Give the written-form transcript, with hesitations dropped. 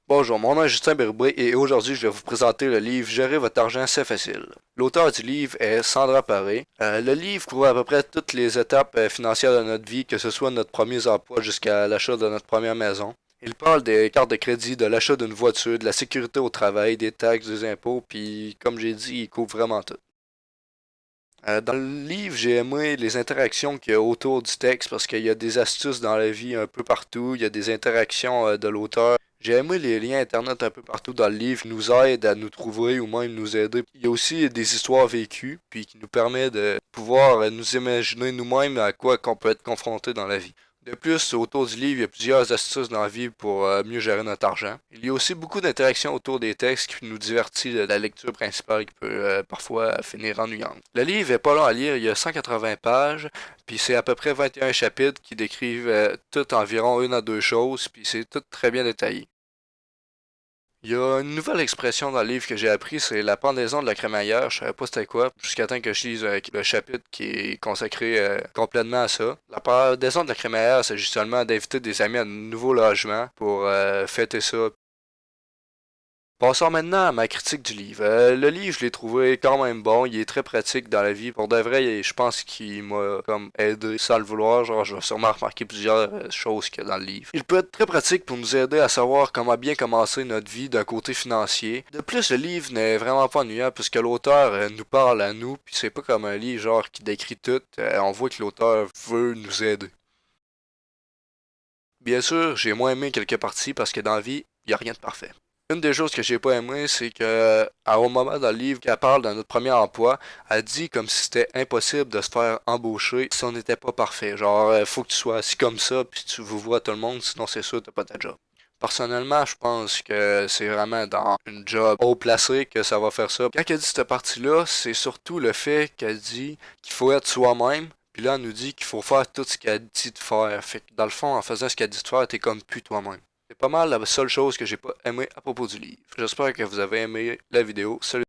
Bonjour, mon nom est Justin Berbré et aujourd'hui je vais vous présenter le livre Gérer votre argent, c'est facile. L'auteur du livre est Sandra Paré. Le livre couvre à peu près toutes les étapes financières de notre vie, que ce soit notre premier emploi jusqu'à l'achat de notre première maison. Il parle des cartes de crédit, de l'achat d'une voiture, de la sécurité au travail, des taxes, des impôts, puis comme j'ai dit, il couvre vraiment tout. Dans le livre, j'ai aimé les interactions qu'il y a autour du texte parce qu'il y a des astuces dans la vie un peu partout, il y a des interactions de l'auteur. J'ai aimé les liens internet un peu partout dans le livre qui nous aident à nous trouver ou même nous aider. Il y a aussi des histoires vécues puis qui nous permet de pouvoir nous imaginer nous-mêmes à quoi qu'on peut être confronté dans la vie. De plus, autour du livre, il y a plusieurs astuces dans la vie pour mieux gérer notre argent. Il y a aussi beaucoup d'interactions autour des textes qui nous divertit de la lecture principale qui peut parfois finir ennuyante. Le livre est pas long à lire, il y a 180 pages, puis c'est à peu près 21 chapitres qui décrivent tout environ une à deux choses, puis c'est tout très bien détaillé. Il y a une nouvelle expression dans le livre que j'ai appris, c'est la pendaison de la crémaillère. Je savais pas c'était quoi, jusqu'à temps que je lise le chapitre qui est consacré complètement à ça. La pendaison de la crémaillère, c'est justement d'inviter des amis à un nouveau logement pour fêter ça. Passons maintenant à ma critique du livre. Le livre, je l'ai trouvé quand même bon, il est très pratique dans la vie. Pour de vrai, je pense qu'il m'a comme aidé sans le vouloir. Genre, je vais sûrement remarquer plusieurs choses qu'il y a dans le livre. Il peut être très pratique pour nous aider à savoir comment bien commencer notre vie d'un côté financier. De plus, le livre n'est vraiment pas ennuyant puisque l'auteur nous parle à nous, puis c'est pas comme un livre genre qui décrit tout. On voit que l'auteur veut nous aider. Bien sûr, j'ai moins aimé quelques parties parce que dans la vie, il n'y a rien de parfait. Une des choses que j'ai pas aimé, c'est que à un moment dans le livre qu'elle parle de notre premier emploi, elle dit comme si c'était impossible de se faire embaucher si on n'était pas parfait. Genre, faut que tu sois assis comme ça, puis tu vous vois tout le monde, sinon c'est sûr t'as pas ta job. Personnellement, je pense que c'est vraiment dans une job haut placé que ça va faire ça. Quand elle dit cette partie-là, c'est surtout le fait qu'elle dit qu'il faut être soi-même. Puis là, elle nous dit qu'il faut faire tout ce qu'elle dit de faire. Fait que dans le fond, en faisant ce qu'elle dit de faire, t'es comme plus toi-même. C'est pas mal la seule chose que j'ai pas aimé à propos du livre. J'espère que vous avez aimé la vidéo. Salut!